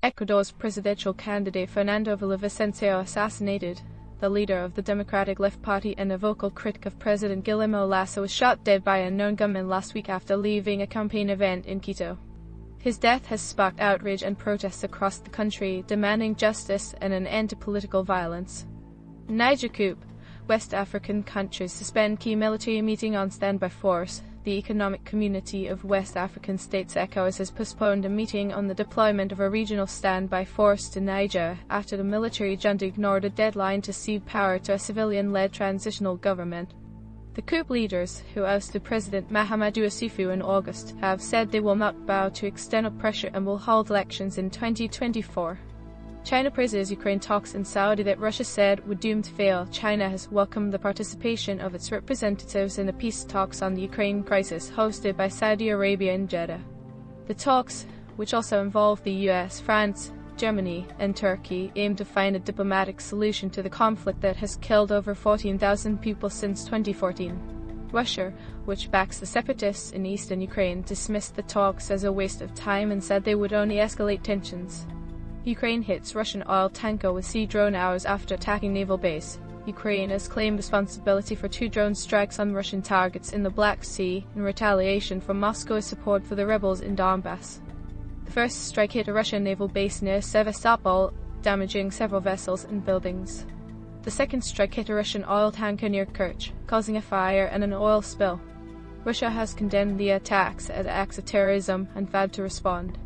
Ecuador's presidential candidate Fernando Villavicencio assassinated. The leader of the Democratic Left Party and a vocal critic of President Guillermo Lasso was shot dead by unknown gunmen last week after leaving a campaign event in Quito. His death has sparked outrage and protests across the country, demanding justice and an end to political violence. Niger coup. West African countries suspend key military meeting on standby force. The Economic Community of West African States ECOWAS has postponed a meeting on the deployment of a regional standby force to Niger after the military junta ignored a deadline to cede power to a civilian-led transitional government. The coup leaders, who ousted President Mahamadou Issoufou in August, have said they will not bow to external pressure and will hold elections in 2024. China praises Ukraine talks in Saudi that Russia said were doomed to fail. China has welcomed the participation of its representatives in the peace talks on the Ukraine crisis hosted by Saudi Arabia in Jeddah. The talks, which also involve the US, France, Germany, and Turkey, aim to find a diplomatic solution to the conflict that has killed over 14,000 people since 2014. Russia, which backs the separatists in eastern Ukraine, dismissed the talks as a waste of time and said they would only escalate tensions. Ukraine hits Russian oil tanker with sea drone hours after attacking naval base. Ukraine has claimed responsibility for 2 drone strikes on Russian targets in the Black Sea in retaliation for Moscow's support for the rebels in Donbass. The first strike hit a Russian naval base near Sevastopol, damaging several vessels and buildings. The second strike hit a Russian oil tanker near Kerch, causing a fire and an oil spill. Russia has condemned the attacks as acts of terrorism and vowed to respond.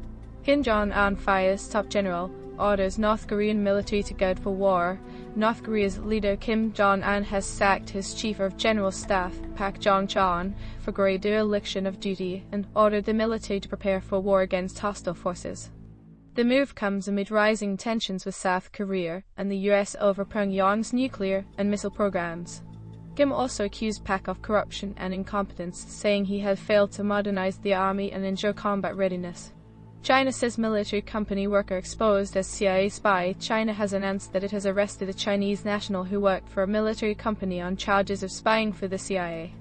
Jong Un fires top general, orders North Korean military to gird for war. North Korea's leader Kim Jong Un has sacked his chief of general staff, Pak Jong-chon, for great dereliction of duty and ordered the military to prepare for war against hostile forces. The move comes amid rising tensions with South Korea and the US over Pyongyang's nuclear and missile programs. Kim also accused Pak of corruption and incompetence, saying he had failed to modernize the army and ensure combat readiness. China says military company worker exposed as CIA spy. China has announced that it has arrested a Chinese national who worked for a military company on charges of spying for the CIA.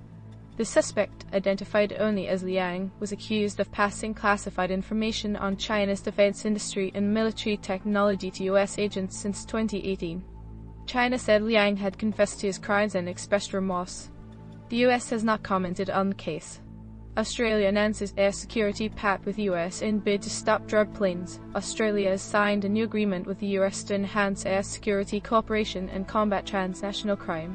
The suspect, identified only as Liang, was accused of passing classified information on China's defense industry and military technology to US agents since 2018. China said Liang had confessed to his crimes and expressed remorse. The US has not commented on the case. Australia announces air security pact with US in bid to stop drug planes. Australia has signed a new agreement with the US to enhance air security cooperation and combat transnational crime.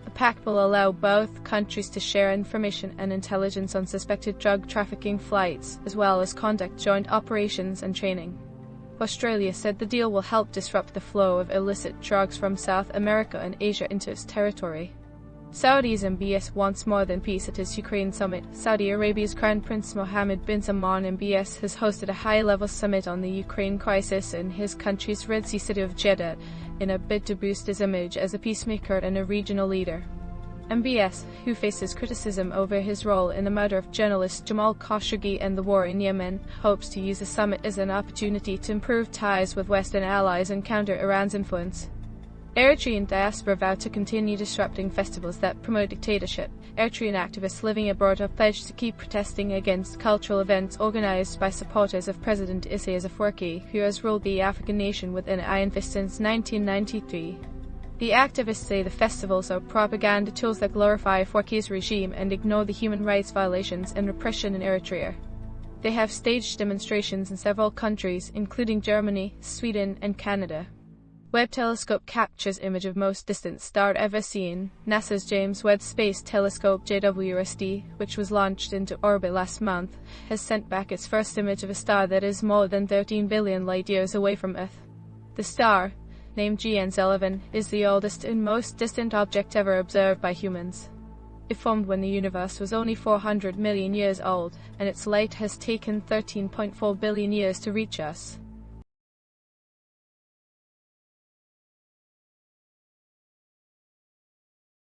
The pact will allow both countries to share information and intelligence on suspected drug trafficking flights, as well as conduct joint operations and training. Australia said the deal will help disrupt the flow of illicit drugs from South America and Asia into its territory. Saudi's MBS wants more than peace at its Ukraine summit. Saudi Arabia's Crown Prince Mohammed bin Salman MBS has hosted a high-level summit on the Ukraine crisis in his country's Red Sea city of Jeddah, in a bid to boost his image as a peacemaker and a regional leader. MBS, who faces criticism over his role in the murder of journalist Jamal Khashoggi and the war in Yemen, hopes to use the summit as an opportunity to improve ties with Western allies and counter Iran's influence. Eritrean diaspora vowed to continue disrupting festivals that promote dictatorship. Eritrean activists living abroad have pledged to keep protesting against cultural events organized by supporters of President Isaias Afwerki, who has ruled the African nation with an iron fist since 1993. The activists say the festivals are propaganda tools that glorify Afwerki's regime and ignore the human rights violations and repression in Eritrea. They have staged demonstrations in several countries, including Germany, Sweden, and Canada. Webb telescope captures image of most distant star ever seen. NASA's James Webb Space Telescope JWST, which was launched into orbit last month, has sent back its first image of a star that is more than 13 billion light-years away from Earth. The star, named GN11, is the oldest and most distant object ever observed by humans. It formed when the universe was only 400 million years old, and its light has taken 13.4 billion years to reach us.